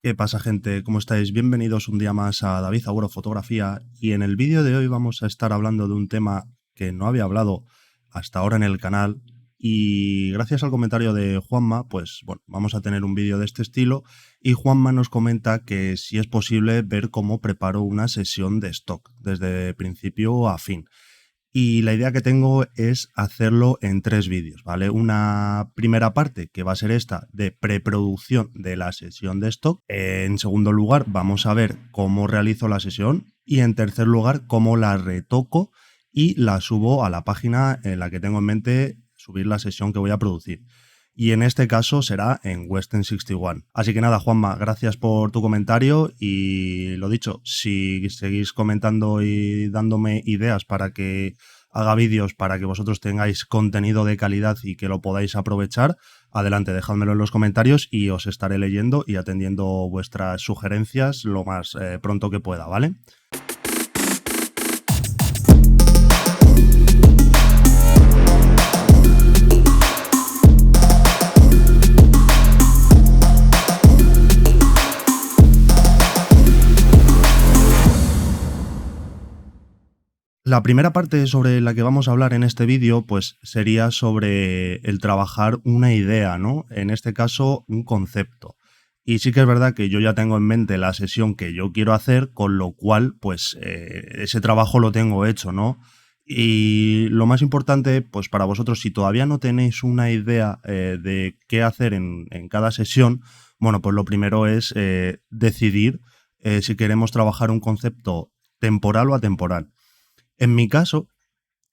¿Qué pasa, gente? ¿Cómo estáis? Bienvenidos un día más a David Agüero Fotografía, y en el vídeo de hoy vamos a estar hablando de un tema que no había hablado hasta ahora en el canal, y gracias al comentario de Juanma, pues bueno, vamos a tener un vídeo de este estilo, y Juanma nos comenta que si es posible ver cómo preparo una sesión de stock desde principio a fin. Y la idea que tengo es hacerlo en 3 vídeos, ¿vale? Una primera parte que va a ser esta de preproducción de la sesión de stock. En segundo lugar, vamos a ver cómo realizo la sesión. Y en tercer lugar, cómo la retoco y la subo a la página en la que tengo en mente subir la sesión que voy a producir. Y en este caso será en Western 61. Así que nada, Juanma, gracias por tu comentario y lo dicho, si seguís comentando y dándome ideas para que haga vídeos para que vosotros tengáis contenido de calidad y que lo podáis aprovechar, adelante, dejádmelo en los comentarios y os estaré leyendo y atendiendo vuestras sugerencias lo más pronto que pueda, ¿vale? La primera parte sobre la que vamos a hablar en este vídeo, pues sería sobre el trabajar una idea, ¿no? En este caso, un concepto. Y sí que es verdad que yo ya tengo en mente la sesión que yo quiero hacer, con lo cual, pues ese trabajo lo tengo hecho, ¿no? Y lo más importante, pues para vosotros, si todavía no tenéis una idea de qué hacer en cada sesión, bueno, pues lo primero es decidir si queremos trabajar un concepto temporal o atemporal. En mi caso,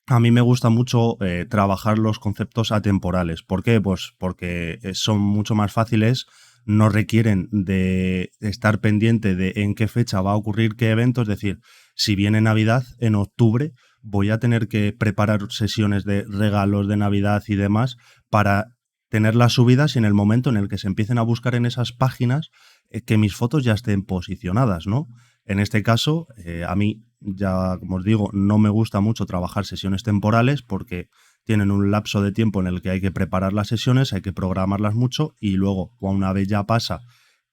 a mí me gusta mucho trabajar los conceptos atemporales. ¿Por qué? Pues porque son mucho más fáciles, no requieren de estar pendiente de en qué fecha va a ocurrir qué evento. Es decir, si viene Navidad en octubre, voy a tener que preparar sesiones de regalos de Navidad y demás para tenerlas subidas y en el momento en el que se empiecen a buscar en esas páginas, que mis fotos ya estén posicionadas, ¿no? En este caso, a mí, ya como os digo, no me gusta mucho trabajar sesiones temporales porque tienen un lapso de tiempo en el que hay que preparar las sesiones, hay que programarlas mucho y luego, una vez ya pasa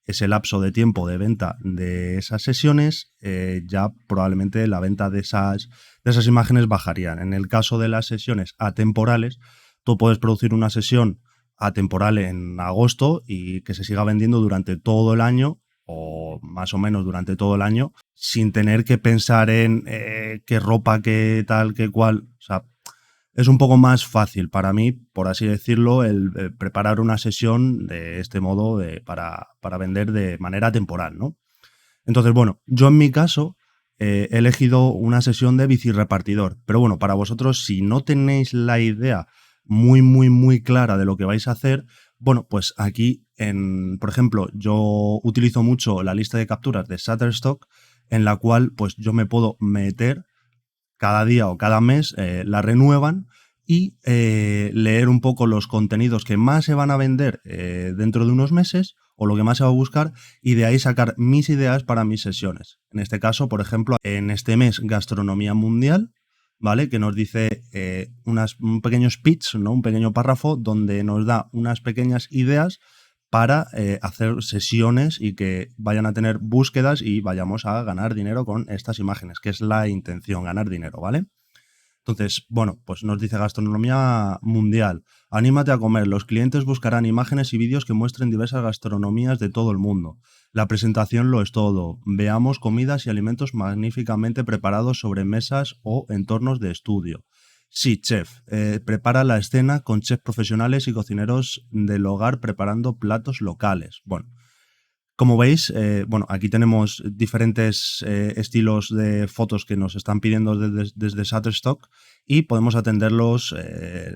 ese lapso de tiempo de venta de esas sesiones, ya probablemente la venta de esas imágenes bajarían. En el caso de las sesiones atemporales, tú puedes producir una sesión atemporal en agosto y que se siga vendiendo durante todo el año o más o menos durante todo el año, sin tener que pensar en qué ropa, qué tal, qué cual. O sea, es un poco más fácil para mí, por así decirlo, el preparar una sesión de este modo para vender de manera temporal, ¿no? Entonces, bueno, yo en mi caso he elegido una sesión de bicirepartidor, pero bueno, para vosotros, si no tenéis la idea muy, muy, muy clara de lo que vais a hacer, bueno, pues aquí, por ejemplo, yo utilizo mucho la lista de capturas de Shutterstock, en la cual pues yo me puedo meter cada día o cada mes, la renuevan y leer un poco los contenidos que más se van a vender dentro de unos meses o lo que más se va a buscar, y de ahí sacar mis ideas para mis sesiones. En este caso, por ejemplo, en este mes Gastronomía Mundial, ¿vale? Que nos dice un pequeño speech, ¿no? Un pequeño párrafo donde nos da unas pequeñas ideas para hacer sesiones y que vayan a tener búsquedas y vayamos a ganar dinero con estas imágenes, que es la intención, ganar dinero, ¿vale? Entonces, bueno, pues nos dice Gastronomía Mundial. Anímate a comer. Los clientes buscarán imágenes y vídeos que muestren diversas gastronomías de todo el mundo. La presentación lo es todo. Veamos comidas y alimentos magníficamente preparados sobre mesas o entornos de estudio. Sí, chef. Prepara la escena con chefs profesionales y cocineros del hogar preparando platos locales. Bueno, como veis, bueno, aquí tenemos diferentes estilos de fotos que nos están pidiendo desde Shutterstock, y podemos atenderlos,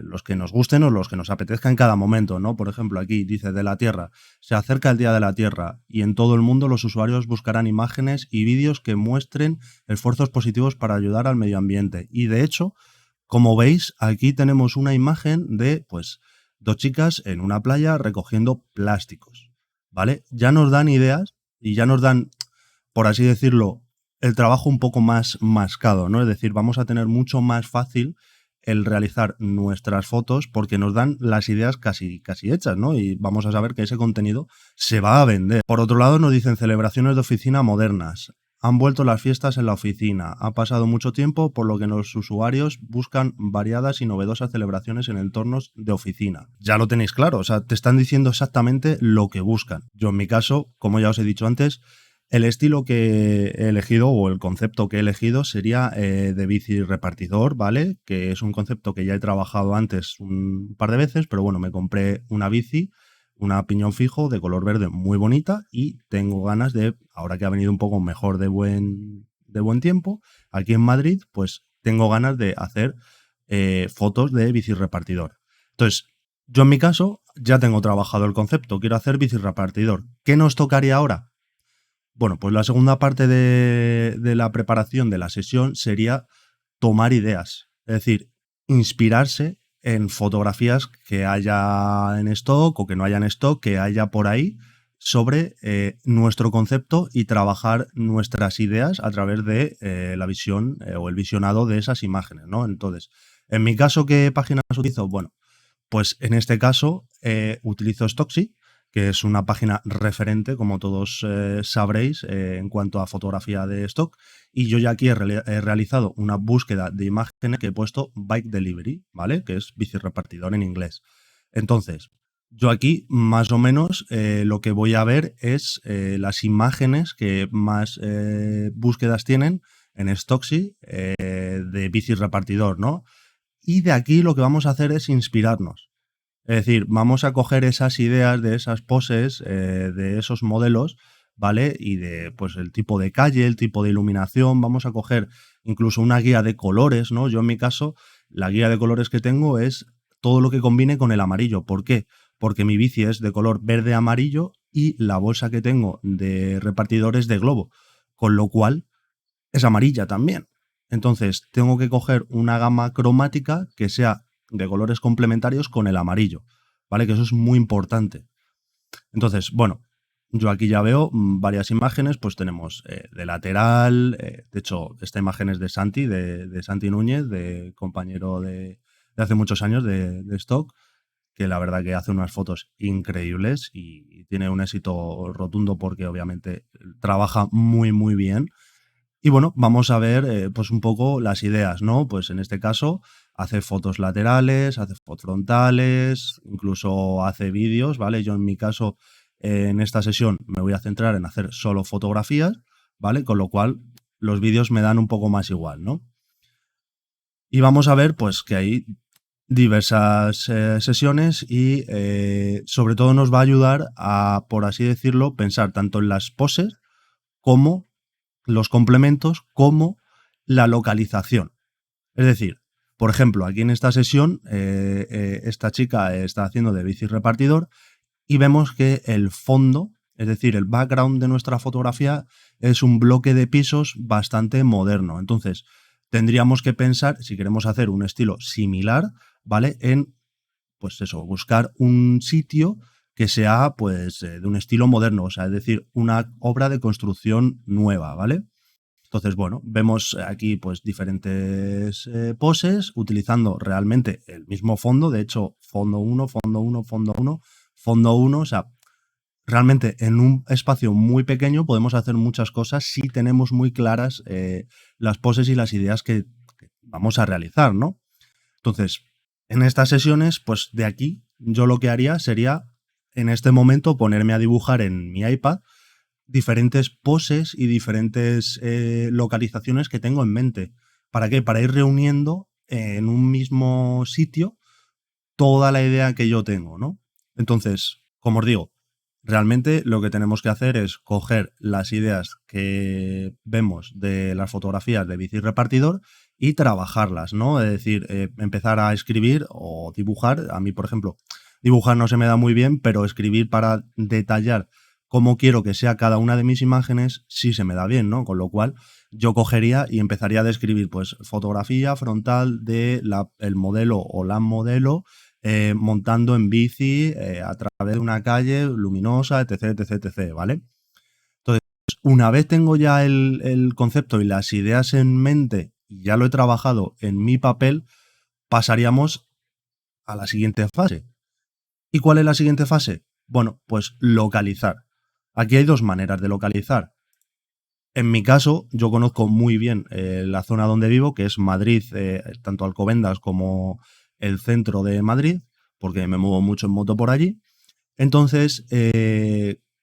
los que nos gusten o los que nos apetezca en cada momento, ¿no? Por ejemplo, aquí dice de la Tierra. Se acerca el Día de la Tierra y en todo el mundo los usuarios buscarán imágenes y vídeos que muestren esfuerzos positivos para ayudar al medio ambiente. Y de hecho, como veis, aquí tenemos una imagen de, pues, dos chicas en una playa recogiendo plásticos. ¿Vale? Ya nos dan ideas y ya nos dan, por así decirlo, el trabajo un poco más mascado, ¿no? Es decir, vamos a tener mucho más fácil el realizar nuestras fotos porque nos dan las ideas casi hechas, ¿no? Y vamos a saber que ese contenido se va a vender. Por otro lado, nos dicen celebraciones de oficina modernas. Han vuelto las fiestas en la oficina. Ha pasado mucho tiempo, por lo que los usuarios buscan variadas y novedosas celebraciones en entornos de oficina. Ya lo tenéis claro, o sea, te están diciendo exactamente lo que buscan. Yo en mi caso, como ya os he dicho antes, el estilo que he elegido o el concepto que he elegido sería de bici repartidor, ¿vale? Que es un concepto que ya he trabajado antes un par de veces, pero bueno, me compré una bici, una piñón fijo de color verde muy bonita y tengo ganas de, ahora que ha venido un poco mejor de buen tiempo, aquí en Madrid, pues tengo ganas de hacer fotos de bici repartidor. Entonces, yo en mi caso ya tengo trabajado el concepto, quiero hacer bici repartidor. ¿Qué nos tocaría ahora? Bueno, pues la segunda parte de la preparación de la sesión sería tomar ideas, es decir, inspirarse en fotografías que haya en stock o que no haya en stock, que haya por ahí sobre nuestro concepto y trabajar nuestras ideas a través de la visión o el visionado de esas imágenes, ¿no? Entonces, en mi caso, ¿qué páginas utilizo? Bueno, pues en este caso utilizo Stocksy, que es una página referente, como todos sabréis, en cuanto a fotografía de stock. Y yo ya aquí he realizado una búsqueda de imágenes que he puesto Bike Delivery, ¿vale? Que es bici repartidor en inglés. Entonces, yo aquí más o menos lo que voy a ver es las imágenes que más búsquedas tienen en Stocksy de bici repartidor, ¿no? Y de aquí lo que vamos a hacer es inspirarnos. Es decir, vamos a coger esas ideas de esas poses, de esos modelos, ¿vale? Y de, pues, el tipo de calle, el tipo de iluminación. Vamos a coger incluso una guía de colores, ¿no? Yo en mi caso, la guía de colores que tengo es todo lo que combine con el amarillo. ¿Por qué? Porque mi bici es de color verde-amarillo y la bolsa que tengo de repartidor es de globo. Con lo cual, es amarilla también. Entonces, tengo que coger una gama cromática que sea de colores complementarios con el amarillo, ¿vale? Que eso es muy importante. Entonces, bueno, yo aquí ya veo varias imágenes, pues tenemos de lateral, de hecho, esta imagen es de Santi, de Santi Núñez, de compañero de hace muchos años de Stock, que la verdad que hace unas fotos increíbles y tiene un éxito rotundo porque obviamente trabaja muy bien. Y bueno, vamos a ver pues un poco las ideas, ¿no? Pues en este caso hace fotos laterales, hace fotos frontales, incluso hace vídeos, ¿vale? Yo en mi caso, en esta sesión me voy a centrar en hacer solo fotografías, ¿vale? Con lo cual los vídeos me dan un poco más igual, ¿no? Y vamos a ver pues que hay diversas sesiones y sobre todo nos va a ayudar a, por así decirlo, pensar tanto en las poses como los complementos como la localización. Es decir, por ejemplo, aquí en esta sesión, esta chica está haciendo de bici repartidor y vemos que el fondo, es decir, el background de nuestra fotografía es un bloque de pisos bastante moderno. Entonces, tendríamos que pensar, si queremos hacer un estilo similar, ¿vale? En, pues eso, buscar un sitio que sea, pues, de un estilo moderno, o sea, es decir, una obra de construcción nueva, ¿vale? Entonces, bueno, vemos aquí pues diferentes poses utilizando realmente el mismo fondo, de hecho, fondo uno, fondo uno, fondo uno, fondo uno, o sea, realmente en un espacio muy pequeño podemos hacer muchas cosas si tenemos muy claras las poses y las ideas que vamos a realizar, ¿no? Entonces, en estas sesiones, pues de aquí, yo lo que haría sería, en este momento, ponerme a dibujar en mi iPad diferentes poses y diferentes localizaciones que tengo en mente. ¿Para qué? Para ir reuniendo en un mismo sitio toda la idea que yo tengo, ¿no? Entonces, como os digo, realmente lo que tenemos que hacer es coger las ideas que vemos de las fotografías de bici repartidor y trabajarlas, ¿no? Es decir, empezar a escribir o dibujar. A mí, por ejemplo, dibujar no se me da muy bien, pero escribir para detallar cómo quiero que sea cada una de mis imágenes sí se me da bien, ¿no? Con lo cual yo cogería y empezaría a describir pues fotografía frontal de el modelo o la modelo montando en bici a través de una calle luminosa, etc, etc, etc, ¿vale? Entonces, una vez tengo ya el concepto y las ideas en mente y ya lo he trabajado en mi papel, pasaríamos a la siguiente fase. ¿Y cuál es la siguiente fase? Bueno, pues localizar. Aquí hay dos maneras de localizar. En mi caso, yo conozco muy bien la zona donde vivo, que es Madrid, tanto Alcobendas como el centro de Madrid, porque me muevo mucho en moto por allí. Entonces,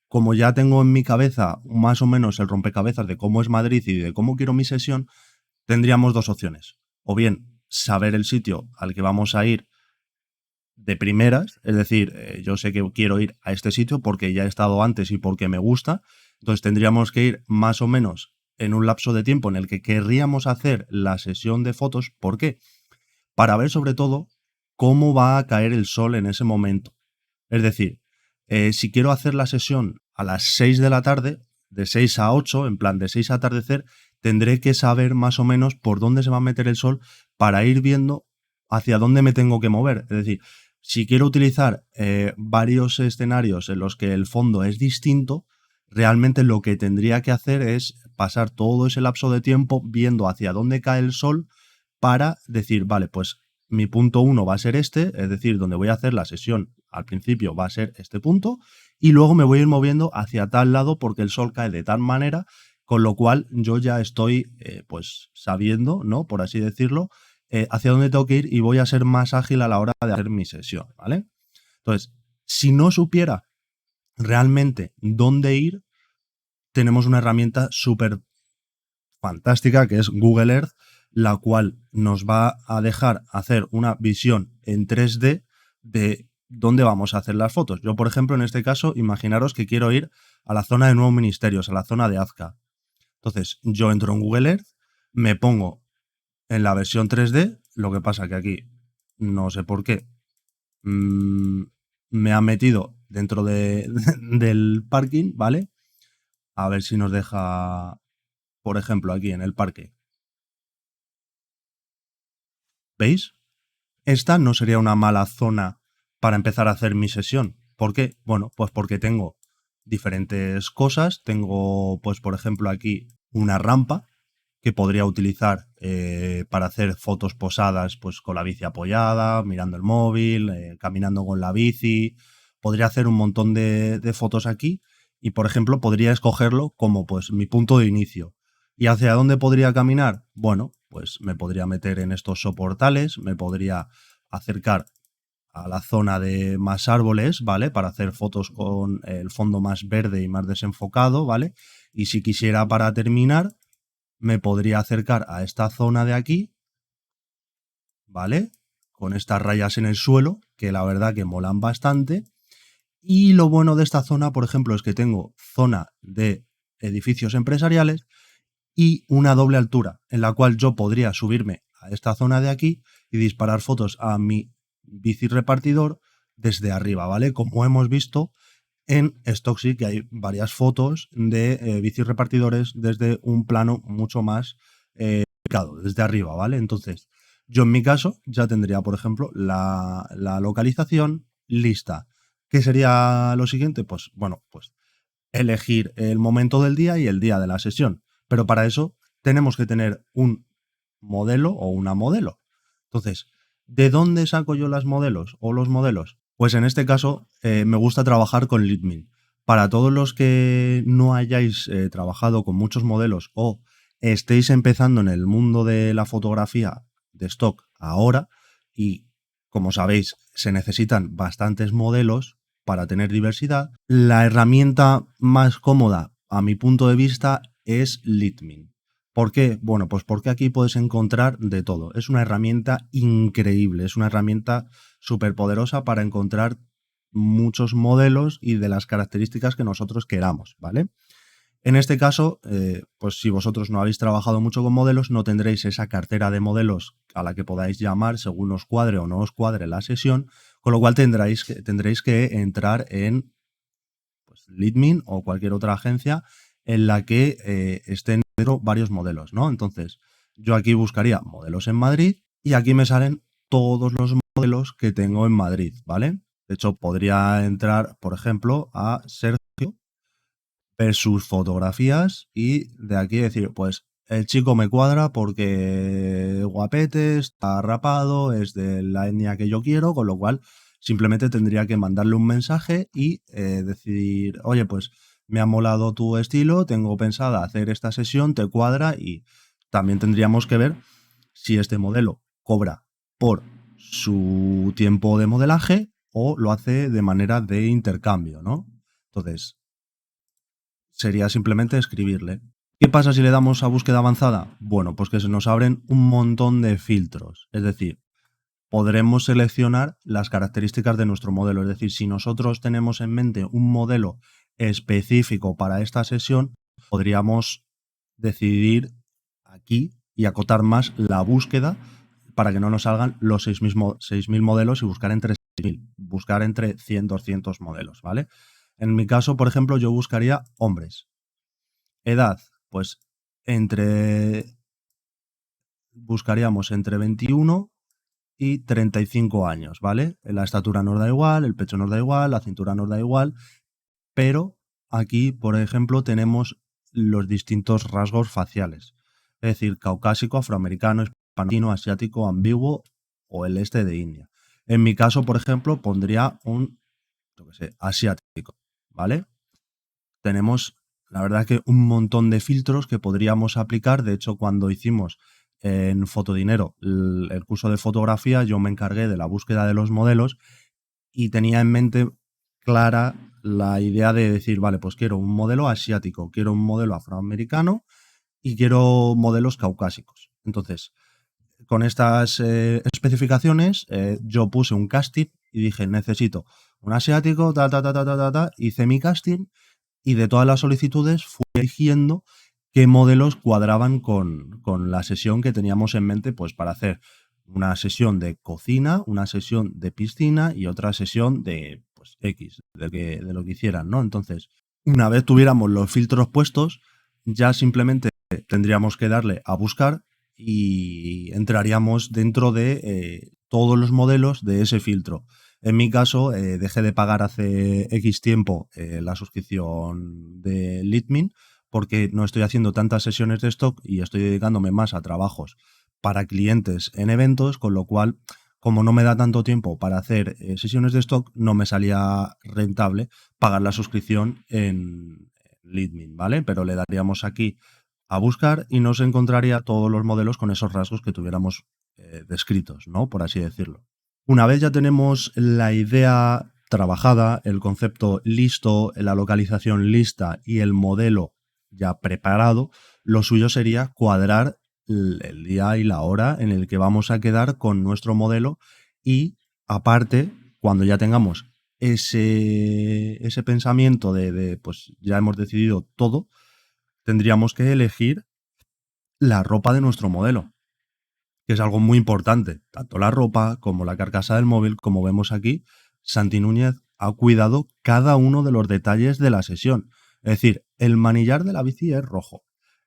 como ya tengo en mi cabeza más o menos el rompecabezas de cómo es Madrid y de cómo quiero mi sesión, tendríamos dos opciones. O bien saber el sitio al que vamos a ir de primeras, es decir, yo sé que quiero ir a este sitio porque ya he estado antes y porque me gusta, entonces tendríamos que ir más o menos en un lapso de tiempo en el que querríamos hacer la sesión de fotos. ¿Por qué? Para ver sobre todo cómo va a caer el sol en ese momento. Es decir, si quiero hacer la sesión a las 6 de la tarde, de 6 a 8, en plan de 6 a atardecer, tendré que saber más o menos por dónde se va a meter el sol para ir viendo hacia dónde me tengo que mover. Es decir, si quiero utilizar varios escenarios en los que el fondo es distinto, realmente lo que tendría que hacer es pasar todo ese lapso de tiempo viendo hacia dónde cae el sol para decir, vale, pues mi punto uno va a ser este, es decir, donde voy a hacer la sesión al principio va a ser este punto, y luego me voy a ir moviendo hacia tal lado porque el sol cae de tal manera, con lo cual yo ya estoy pues sabiendo, ¿no? Por así decirlo, hacia dónde tengo que ir y voy a ser más ágil a la hora de hacer mi sesión, ¿vale? Entonces, si no supiera realmente dónde ir, tenemos una herramienta súper fantástica que es Google Earth, la cual nos va a dejar hacer una visión en 3D de dónde vamos a hacer las fotos. Yo, por ejemplo, en este caso, imaginaros que quiero ir a la zona de Nuevos Ministerios, a la zona de Azca. Entonces, yo entro en Google Earth, me pongo en la versión 3D, lo que pasa que aquí, no sé por qué, me ha metido dentro del parking, ¿vale? A ver si nos deja, por ejemplo, aquí en el parque. ¿Veis? Esta no sería una mala zona para empezar a hacer mi sesión. ¿Por qué? Bueno, pues porque tengo diferentes cosas. Tengo, pues, por ejemplo, aquí una rampa que podría utilizar para hacer fotos posadas, pues con la bici apoyada, mirando el móvil, caminando con la bici. Podría hacer un montón de fotos aquí y, por ejemplo, podría escogerlo como pues mi punto de inicio. ¿Y hacia dónde podría caminar? Bueno, pues me podría meter en estos soportales, me podría acercar a la zona de más árboles, ¿vale? Para hacer fotos con el fondo más verde y más desenfocado, ¿vale? Y si quisiera para terminar, me podría acercar a esta zona de aquí, ¿vale? Con estas rayas en el suelo, que la verdad que molan bastante. Y lo bueno de esta zona, por ejemplo, es que tengo zona de edificios empresariales y una doble altura, en la cual yo podría subirme a esta zona de aquí y disparar fotos a mi bici repartidor desde arriba, ¿vale? Como hemos visto en Stocksy, que hay varias fotos de bicis repartidores desde un plano mucho más ubicado, desde arriba, ¿vale? Entonces, yo en mi caso ya tendría, por ejemplo, la localización lista. ¿Qué sería lo siguiente? Pues bueno, pues elegir el momento del día y el día de la sesión. Pero para eso tenemos que tener un modelo o una modelo. Entonces, ¿de dónde saco yo las modelos o los modelos? Pues en este caso me gusta trabajar con Litmin. Para todos los que no hayáis trabajado con muchos modelos o estéis empezando en el mundo de la fotografía de stock ahora y como sabéis se necesitan bastantes modelos para tener diversidad, la herramienta más cómoda a mi punto de vista es Litmin. ¿Por qué? Bueno, pues porque aquí puedes encontrar de todo. Es una herramienta increíble, es una herramienta súper poderosa para encontrar muchos modelos y de las características que nosotros queramos, ¿vale? En este caso, pues si vosotros no habéis trabajado mucho con modelos, no tendréis esa cartera de modelos a la que podáis llamar según os cuadre o no os cuadre la sesión, con lo cual tendréis que entrar en pues, Litmin o cualquier otra agencia en la que estén dentro varios modelos, ¿no? Entonces, yo aquí buscaría modelos en Madrid y aquí me salen todos los modelos que tengo en Madrid, ¿vale? De hecho, podría entrar, por ejemplo, a Sergio ver sus fotografías y de aquí decir, pues el chico me cuadra porque guapete, está rapado, es de la etnia que yo quiero, con lo cual simplemente tendría que mandarle un mensaje y decidir, oye, pues me ha molado tu estilo, tengo pensada hacer esta sesión, te cuadra y también tendríamos que ver si este modelo cobra por su tiempo de modelaje o lo hace de manera de intercambio, ¿no? Entonces, sería simplemente escribirle. ¿Qué pasa si le damos a búsqueda avanzada? Bueno, pues que se nos abren un montón de filtros. Es decir, podremos seleccionar las características de nuestro modelo. Es decir, si nosotros tenemos en mente un modelo específico para esta sesión, podríamos decidir aquí y acotar más la búsqueda para que no nos salgan los 6.000 modelos y buscar entre 6.000, buscar entre 100, 200 modelos, ¿vale? En mi caso, por ejemplo, yo buscaría hombres. Edad, pues entre buscaríamos entre 21 y 35 años, ¿vale? La estatura nos da igual, el pecho nos da igual, la cintura nos da igual, pero aquí, por ejemplo, tenemos los distintos rasgos faciales, es decir, caucásico, afroamericano, hispano, asiático, ambiguo o el este de India. En mi caso, por ejemplo, pondría un, yo qué sé, asiático, ¿vale? Tenemos, la verdad, que un montón de filtros que podríamos aplicar. De hecho, cuando hicimos en Fotodinero el curso de fotografía, yo me encargué de la búsqueda de los modelos y tenía en mente clara la idea de decir, vale, pues quiero un modelo asiático, quiero un modelo afroamericano y quiero modelos caucásicos. Entonces, con estas especificaciones, yo puse un casting y dije, necesito un asiático, hice mi casting y de todas las solicitudes fui eligiendo qué modelos cuadraban con la sesión que teníamos en mente, pues para hacer una sesión de cocina, una sesión de piscina y otra sesión de pues, X, de lo que hicieran, ¿no? Entonces, una vez tuviéramos los filtros puestos, ya simplemente tendríamos que darle a buscar y entraríamos dentro de todos los modelos de ese filtro. En mi caso, dejé de pagar hace X tiempo la suscripción de Litmin porque no estoy haciendo tantas sesiones de stock y estoy dedicándome más a trabajos para clientes en eventos, con lo cual, como no me da tanto tiempo para hacer sesiones de stock, no me salía rentable pagar la suscripción en Litmin, ¿vale? Pero le daríamos aquí a buscar y nos encontraría todos los modelos con esos rasgos que tuviéramos descritos, ¿no? Por así decirlo. Una vez ya tenemos la idea trabajada, el concepto listo, la localización lista y el modelo ya preparado, lo suyo sería cuadrar el día y la hora en el que vamos a quedar con nuestro modelo y aparte, cuando ya tengamos ese pensamiento pues ya hemos decidido todo, tendríamos que elegir la ropa de nuestro modelo, que es algo muy importante. Tanto la ropa como la carcasa del móvil, como vemos aquí, Santi Núñez ha cuidado cada uno de los detalles de la sesión. Es decir, el manillar de la bici es rojo,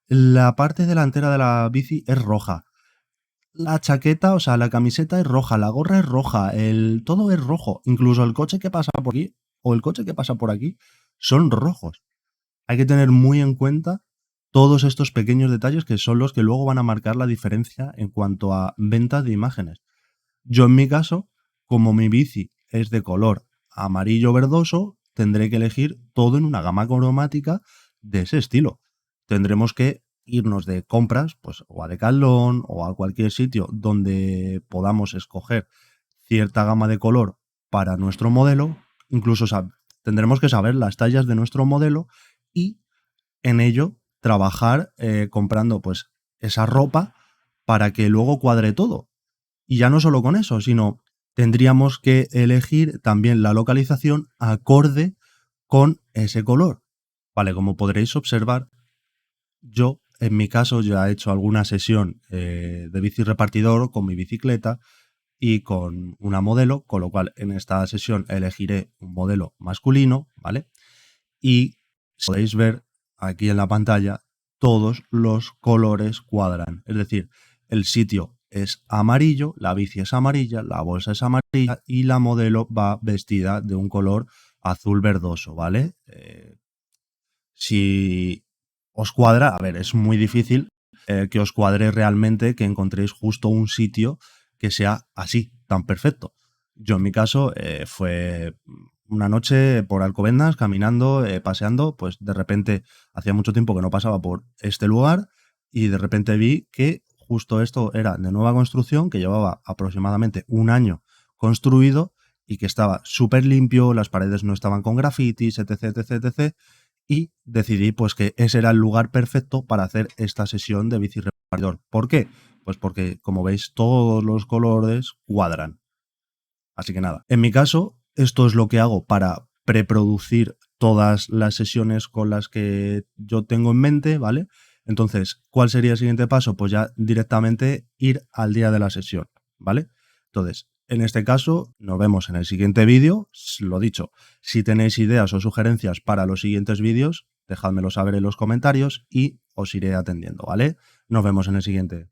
la parte delantera de la bici es roja, la chaqueta, o sea, la camiseta es roja, la gorra es roja, todo es rojo, incluso el coche que pasa por aquí o el coche que pasa por aquí son rojos. Hay que tener muy en cuenta todos estos pequeños detalles que son los que luego van a marcar la diferencia en cuanto a ventas de imágenes. Yo en mi caso, como mi bici es de color amarillo verdoso, tendré que elegir todo en una gama cromática de ese estilo. Tendremos que irnos de compras, pues o a Decathlon o a cualquier sitio donde podamos escoger cierta gama de color para nuestro modelo, incluso tendremos que saber las tallas de nuestro modelo y en ello trabajar comprando pues esa ropa para que luego cuadre todo. Y ya no solo con eso, sino tendríamos que elegir también la localización acorde con ese color. Vale, como podréis observar, yo en mi caso ya he hecho alguna sesión de bici repartidor con mi bicicleta y con una modelo, con lo cual en esta sesión elegiré un modelo masculino, ¿vale? Y podéis ver aquí en la pantalla todos los colores cuadran. Es decir, el sitio es amarillo, la bici es amarilla, la bolsa es amarilla y la modelo va vestida de un color azul verdoso, ¿vale? Si os cuadra, a ver, es muy difícil que os cuadre realmente, que encontréis justo un sitio que sea así, tan perfecto. Yo en mi caso fue una noche por Alcobendas, caminando, paseando, pues de repente hacía mucho tiempo que no pasaba por este lugar y de repente vi que justo esto era de nueva construcción, que llevaba aproximadamente un año construido y que estaba súper limpio, las paredes no estaban con grafitis, etc, etc, etc. Y decidí pues que ese era el lugar perfecto para hacer esta sesión de bici reparador. ¿Por qué? Pues porque, como veis, todos los colores cuadran. Así que nada, en mi caso, esto es lo que hago para preproducir todas las sesiones con las que yo tengo en mente, ¿vale? Entonces, ¿cuál sería el siguiente paso? Pues ya directamente ir al día de la sesión, ¿vale? Entonces, en este caso, nos vemos en el siguiente vídeo. Lo dicho, si tenéis ideas o sugerencias para los siguientes vídeos, dejádmelo saber en los comentarios y os iré atendiendo, ¿vale? Nos vemos en el siguiente.